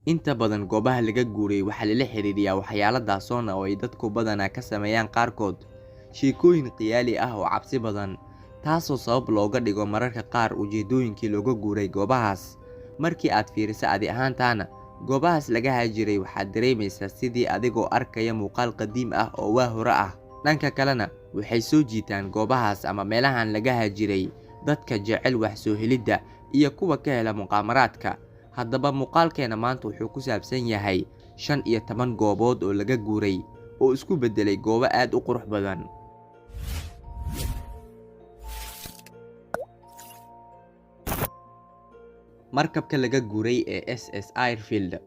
Inta badan goobaha laga guuray waxaa lala xiriiriyaa waxyaalo daasoon oo ay dadku badanaa ka sameeyaan qaarkood sheekooyin khiyaali ah oo cabsi badan, taasoo sabab looga dhigo mararka qaar ujeedooyinkii looga guuray goobahaas. Markii aad fiiriso adi ahaantaana, goobahaas laga haajiray waxaad dareemaysaa sidii adigoo arkaya muuqaal qadiim ah oo waa hore ah. Dhanka kalena, waxay soo jiitaan goobahaas ama meelahan laga haajiray dadka jecel wax soo helidda iyo kuwa ka hela muqaamaraadka. Haddaba muuqaalkeena maanta wuxuu ku saabsan yahay 15 goobood oo laga guuray oo isku beddelay goobo aad u qurux badan. Markabka laga guuray ee SS Airfield.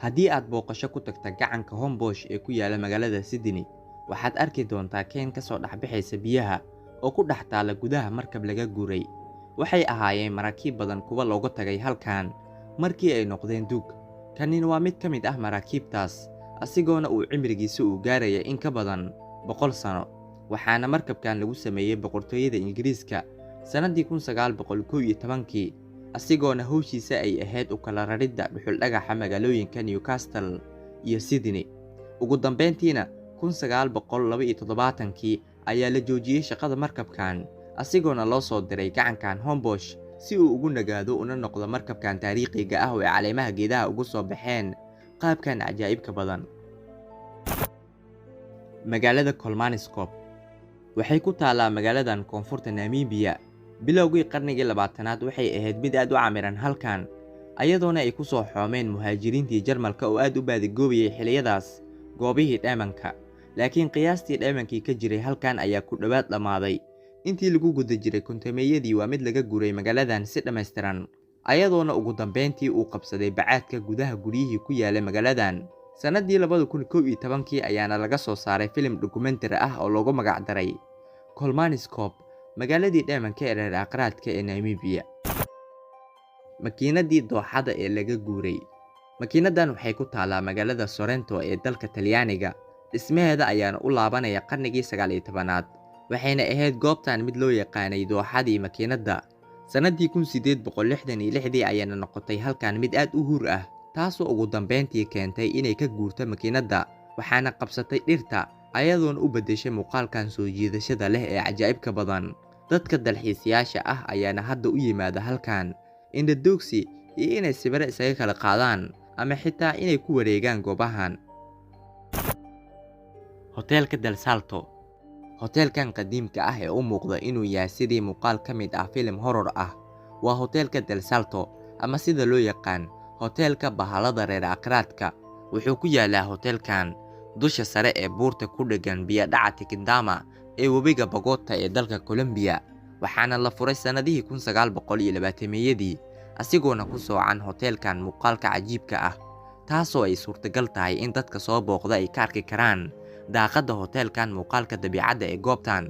Haddii aad booqasho ku tagta gacanka Hombosh ee ku yaala magaalada Sydney, waxaad arki doontaa keen ka soo dhex bixaysa biyaha oo ku dhex taala gudaha markab laga guuray. Waxay ahaayeen maraakiib badan kuwa looga tagay halkan markii ay noqdeen duug. Kanina waa mid ka mid ah maraakiibtaas, asigoona uu cimrigiisa uu gaaraya in ka badan 100 sano. Waxaana markabkan lagu sameeyay boqortooyada Ingiriiska sanadii 1911, asigoona hawshiisa ay ahayd u kala raridda dhuxul dhagaxa magaalooyinka Newcastle iyo Sydney. Ugu dambeyntiina 1972 ayaa la joojiyay shaqada markabkan, asigoona loo soo diray gacankan Hombosh si uu ugu nagaado una noqdo markabkan taariikhiga ah oo caleemaha geedaha ugu soo baxeen qaabkan cajaa'ibka badan. Magaalada Kolmaniskop waxay ku taalaa magaaladan koonfurta Namibia. Bilowgii qarnigii 20aad waxay ahayd mid aad u camiran halkan, ayadoona ay ku soo xoomeen muhaajiriintii Jarmalka oo aad u baadigoobayay xilliyadaas goobihii dheemanka. Laakiin qiyaastii dheemankii ka jiray halkan ayaa ku dhawaad dhamaaday. Intii lagu guda jiray kontameeyadii waa mid laga guuray magaaladan si dhammaystiran, ayadoona ugu dambeyntii uu qabsaday bacaadka gudaha guryihii ku yaala magaaladan. Sanadii 2011 ayaana laga soo saaray filim dokumentary ah oo loogu magac daray Kolmaniskop, magaaladii dheemanka ee reer aqraadka ee Namibia. Makiinadii dooxada ee laga guuray. Makiinadan waxay ku taalaa magaalada Sorrento ee dalka Talyaaniga. Dhismaheeda ayaana u laabanaya qarnigii 19aad, waxayna ahayd goobtan mid loo yaqaanay dooxadii makiinada. Sanadii 1866 ayaana noqotay halkan mid aad u huur ah, taasoo ugu dambeyntii keentay inay ka guurto makiinada, waxaana qabsatay dhirta, ayadoona u beddeshay muuqaalkan soo jiidashada leh ee cajaa'ibka badan. Dadka dalxiisayaasha ah ayaana hadda u yimaada halkan indho-doogsi iyo inay sawirro isaga kala qaadaan ama xitaa inay ku wareegaan goobahan. Hoteelka Del Salto. Hoteelkan qadiimka ah ee u muuqda inuu yahay sidii muuqaal ka mid ah filim horror ah waa Hoteelka Del Salto, ama sida loo yaqaan Hoteelka Bahalada reer aqraadka. Wuxuu ku yaalaa hoteelkan dusha sare ee buurta ku dhegan biyo dhaca Tikindama ee webiga Bogota ee dalka Colombia, waxaana la furay sanadihii 1920-meeyadii, asigoona ku soocan hoteelkan muuqaalka cajiibka ah, taasoo ay suurtagal tahay in dadka soo booqda ay ka arki karaan daaqadda hoteelkan muuqaalka dabiicadda ee goobtan.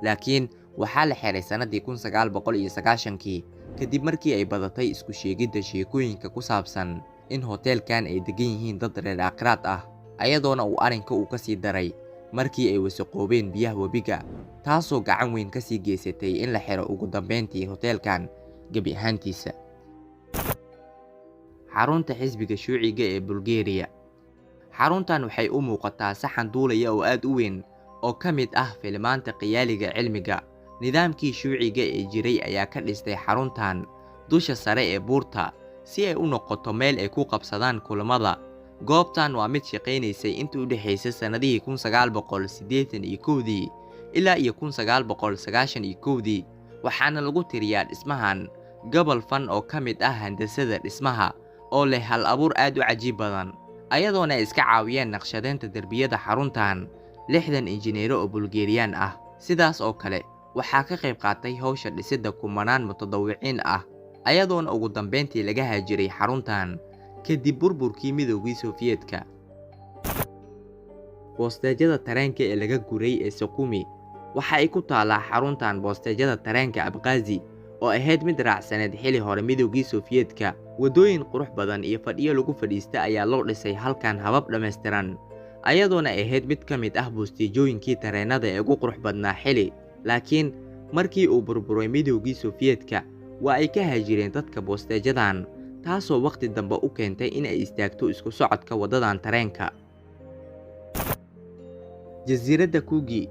Laakiin waxaa la xiray sanadii 1990 kadib markii ay badatay isku sheegidda sheekooyinka ku saabsan in hoteelkan ay degan yihiin dad reer aqraad ah, ayadoona uu arrinka uu ka sii daray markii ay wasaqoobeen biyaha webiga, taasoo gacan weyn ka sii geysatay in la xiro ugu dambeyntii hoteelkan gebi ahaantiisa. Xarunta xisbiga shuuciga ee Bulgaria. Xaruntan waxay u muuqataa saxan duulaya oo aad u weyn oo ka mid ah filimaanta khiyaaliga cilmiga. Nidaamkii shuuciga ee jiray ayaa ka dhistay xaruntan dusha sare ee buurta si ay u noqoto meel ay ku qabsadaan kulamada. Goobtan waa mid shaqaynaysay intii u dhaxaysay sanadihii 1981 ilaa 1991, waxaana lagu tiriyaa dhismahan gobol fan oo ka mid ah handasada dhismaha oo leh hal abuur aad u cajiib badan, ayadoona ay iska caawiyeen naqshadeynta derbiyada xaruntan 60 injineero oo Bulgarian ah. Sidaas oo kale waxaa ka qayb qaatay hawsha dhisidda kumanaan mutadawwiciin ah, ayadoona ugu dambeyntii laga haajiray xaruntan kadib burburkii Midowgii Sofiyeedka. Boosteejyada tareenka ee laga guuray ee Sukhumi. Waxa ay ku taalaa xaruntan boosteejyada tareenka Abqaazi oo ahayd mid raacsaneed xilli hore Midowgii Sofiyeedka. Wadooyin qurux badan iyo fadhiyo lagu fadhiista ayaa loo dhisay halkan habab dhammaystiran, ayadoona ahayd mid ka mid ah boosteejooyinkii tareenada ee ugu qurux badnaa xilli. Laakiin markii uu burburay Midowgii Sofiyeedka, waa ay ka haajireen dadka boosteejadan, taasoo waqti dambe u keentay inay istaagto isku socodka waddadan tareenka. Jasiiradda Cook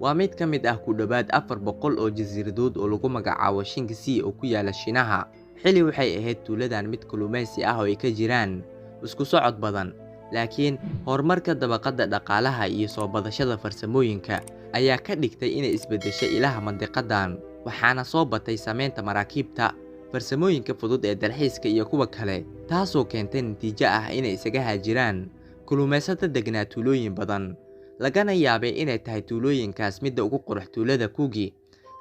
waa mid ka mid ah ku dhowaad 400 oo jasiiradood oo lagu magacaabo Shing Sea oo ku yaala Shiinaha. Xilli waxay ahayd tuuladan mid kalluumaysi ah oo ay ka jiraan isku socod badan, laakiin horumarka dabaqadda dhaqaalaha iyo soo badashada farsamooyinka ayaa ka dhigtay inay isbeddesho ilaha mandiqadan, waxaana soo batay samaynta maraakiibta, farsamooyinka fudud ee dalxiiska iyo kuwa kale, taasoo keentay natiijo ah inay isaga haajiraan kalluumaysato degnaa tuulooyin badan, lagana yaabay inay tahay tuulooyinkaas midda ugu qurux tuulada Cook,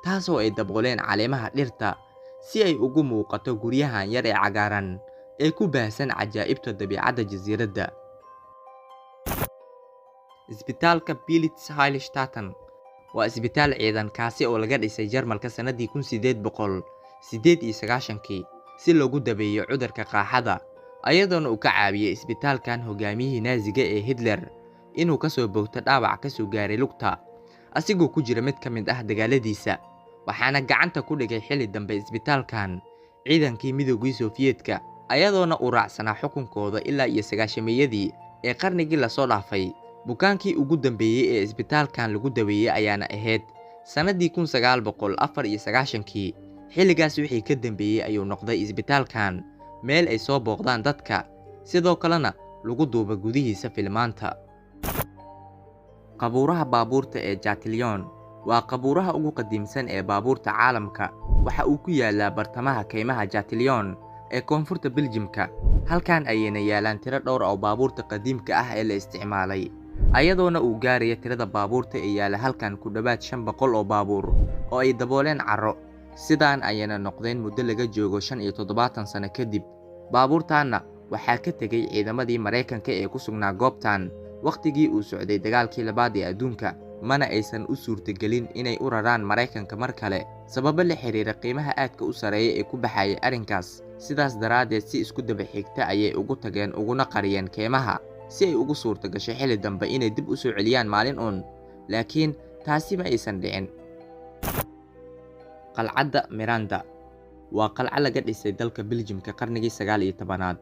taasoo ay dabooleen caleemaha dhirta si ay ugu muuqato guryahan yar ee cagaaran ee ku baahsan cajaa'ibta dabiicadda jasiiradda. Isbitaalka Pilz-Heiligenstadt waa isbitaal ciidan kaasi oo laga dhisay Jarmalka sanadii 1898 si loogu daweeyo cudurka qaaxada, ayadoona uu ka caawiyay isbitaalkan hogaamiyihii Naaziga ee Hitler inuu ka soo boogto dhaawac ka soo gaaray lugta asigoo ku jira mid ka mid ah dagaaladiisa, waxaana gacanta ku dhigay xilli dambe isbitaalkan ciidankii Midowgii Sofiyeetka, ayadoona uu raacsanaa xukunkooda ilaa iyo 90-meeyadii ee qarnigii la soo dhaafay. Bukaankii ugu dambeeyay ee isbitaalkan lagu daweeyay ayaana ahayd sanadii 1994. Xilligaas wixii ka dambeeyay ayuu noqday isbitaalkan meel ay soo booqdaan dadka, sidoo kalena lagu duubo gudihiisa filmaanta. Qabuuraha baabuurta ee Chatillon waa qabuuraha ugu qadiimsan ee baabuurta caalamka. Waxa uu ku yaalaa bartamaha keymaha Chatillon ee koonfurta Belgiumka. Halkan ayayna yaalaan tiro dhowr oo baabuurta qadiimka ah ee la isticmaalay, ayadoona uu gaaraya tirada baabuurta ee yaala halkan ku dhowaad 500 oo baabuur oo ay dabooleen carro. Sidaan ayayna noqdeen muddo laga joogo 75 sano kadib. Baabuurtaanna waxaa ka tegay ciidamadii Mareykanka ee ku sugnaa goobtan waqtigii uu socday dagaalkii labaad ee adduunka, mana aysan u suurtagelin inay u raraan Mareykanka mar kale sababo la xiriira qiimaha aadka u sareeya ee ku baxaya arrinkaas. Sidaas daraaddeed si isku daba xigta ayay ugu tageen uguna qariyeen keymaha si ay ugu suurtagasho xilli dambe inay dib u soo celiyaan maalin uun, laakiin taasi ma aysan dhicin. Qalcadda Miranda waa qalcad laga dhisay dalka Belgiumka qarnigii 19aad.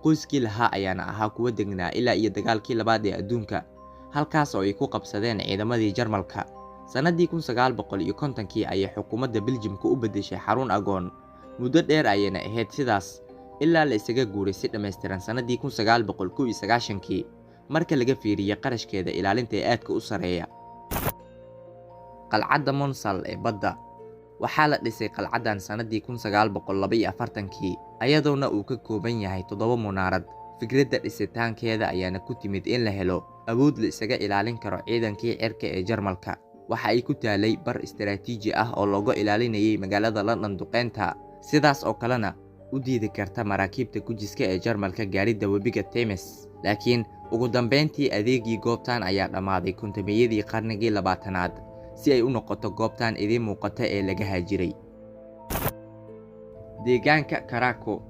Qoyskii lahaa ayaana ahaa kuwa degnaa ilaa iyo dagaalkii labaad ee adduunka, halkaas oo ay ku qabsadeen ciidamadii Jarmalka. Sanadii 1950 ayay xukuumadda Belgiumka u beddeshay xarun agoon. Muddo dheer ayayna ahayd sidaas ilaa la isaga guuray si dhammaystiran sanadii 1991 marka laga fiiriyay qarashkeeda ilaalinta ee aadka u sareeya. Qalcadda Monsal ee badda waxaa la dhisay qalcaddan sanadii 1942 ayadoona uu ka kooban yahay 7 munaarad. Fikradda dhisitaankeeda ayaana ku timid in la helo awood la isaga ilaalin karo ciidankii cirka ee Jarmalka. Waxa ay ku taalay bar istiraatiiji ah oo looga ilaalinayay magaalada London duqeynta, sidaas oo kalena u diidi karta maraakiibta gujiska ee Jarmalka gaaridda webiga Thames. Laakiin ugu dambeyntii adeegii goobtan ayaa dhammaaday 50-meeyadii qarnigii 20aad si ay u noqoto goobtan idin muuqata ee laga haajiray. Deegaanka Caraco.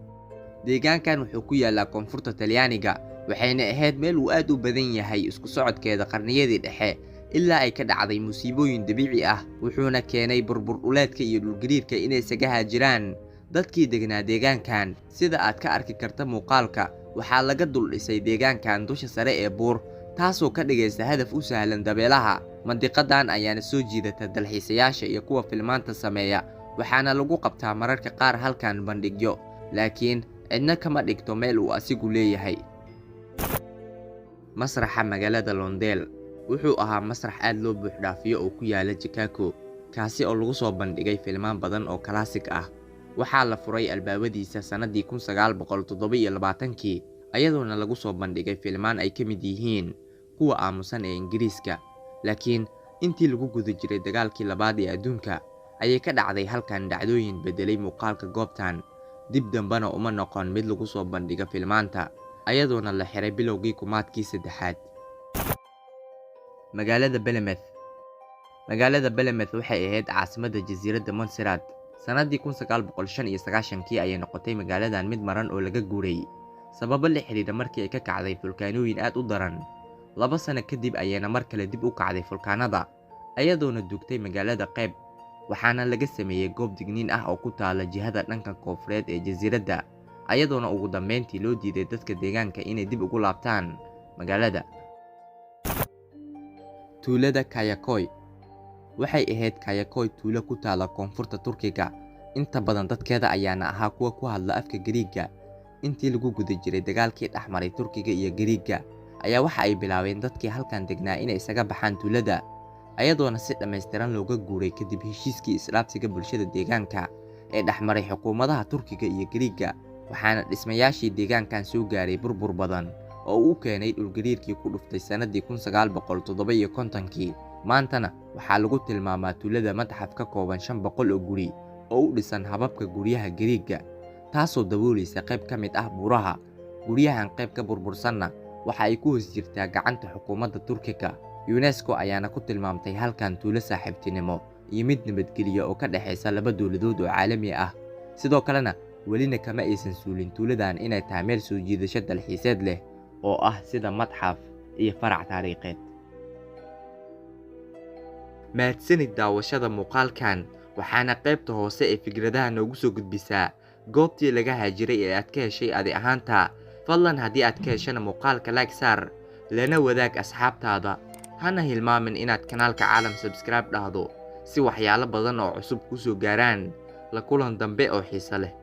Deegaankan wuxuu ku yaalaa koonfurta Talyaaniga, waxayna ahayd meel uu aad u badan yahay isku socodkeeda qarniyadii dhexe ilaa ay ka dhacday musiibooyin dabiici ah, wuxuuna keenay burbur dhuleedka iyo dhulgariirka inay isaga haajiraan dadkii degnaa deegaankan. Sida aad ka arki karta muuqaalka, waxaa laga dul dhisay deegaankan dusha sare ee buur, taasoo ka dhigaysa hadaf u sahlan dabeelaha. Mandiqadan ayaana soo jiidata dalxiisayaasha iyo kuwa filmaanta sameeya, waxaana lagu qabtaa mararka qaar halkan bandhigyo, laakiin cidna kama dhigto meel uu asigu leeyahay. Masraxa magaalada Londel wuxuu ahaa masrax aad loo buux dhaafiyo oo ku yaala Chicago, kaasi oo lagu soo bandhigay filmaan badan oo kalaasik ah. Waxaa la furay albaabadiisa sanadii 1927 ayadoona lagu soo bandhigay filmaan ay ka mid yihiin kuwa aamusan ee Ingiriiska. Laakiin intii lagu guda jiray dagaalkii labaad ee adduunka ayay ka dhacday halkan dhacdooyin bedelay muuqaalka goobtan, dib dambana uma noqon mid lagu soo bandhigo filmaanta, ayadoona la xiray bilowgii kumaadkii 3aad. Magaalada Belmouth. Magaalada Belmouth waxay ahayd caasimadda jasiiradda Montserrat. Sanadii 1995 ayay noqotay magaaladan mid maran oo laga guuray sababo la xiriira markii ay ka kacday fulkaanooyin aad u daran. 2 sano kadib ayayna mar kale dib u kacday fulkaanada, ayadoona dugtay magaalada qayb, waxaana laga sameeyay goob digniin ah oo ku taala jihada dhanka koonfureed ee jasiiradda. ayadoona ugu dambeyntii loo diiday dadka deegaanka inay dib ugu laabtaan magaalada. Tuulada Kayakoy waxay ahayd Kayakoy tuulo ku taala koonfurta Turkiga, inta badan dadkeeda ayaana ahaa kuwa ku hadla afka Giriigga. Intii lagu guda jiray dagaalkii dhexmaray Turkiga iyo Giriigga ayaa waxa ay bilaabeen dadkii halkan degnaa inay isaga baxaan tuulada, ayadoona si dhammaystiran looga guuray kadib heshiiskii isdhaafsiga bulshada deegaanka ee dhexmaray xukuumadaha Turkiga iyo Giriigga, waxaana dhismayaashii deegaankan soo gaaray burbur badan oo uu keenay dhulgariirkii ku dhuftay sanadii 1957. Maantana waxaa lagu tilmaamaa tuulada madxaf ka kooban 500 oo guri oo u dhisan hababka guryaha Giriigga, taasoo daboolaysa qayb ka mid ah buuraha. Guryahan qayb ka burbursanna waxa ay ku hoos jirtaa gacanta xukuumadda Turkiga. UNESCO ayaana ku tilmaamtay halkan tuulo saaxiibtinimo iyo mid nabadgelyo oo ka dhaxaysa laba dowladood oo caalami ah. Sidoo kalena welina kama aysan suulin tuuladan inay tahay meel soo jiidasho dalxiiseed leh oo ah sida madxaf iyo farac taariikheed. Mahadsanid daawashada muuqaalkan, waxaana qaybta hoose ee fikradaha noogu soo gudbisaa goobtii laga haajiray ee aad ka heshay adi ahaanta. Fadlan haddii aad ka heshana muuqaalka like saar, lana wadaag asxaabtaada. Hana hilmaamin inaad kanaalka Caalam subscribe dhahdo si waxyaalo badan oo cusub ku soo gaaraan. La kulan dambe oo xiiso leh.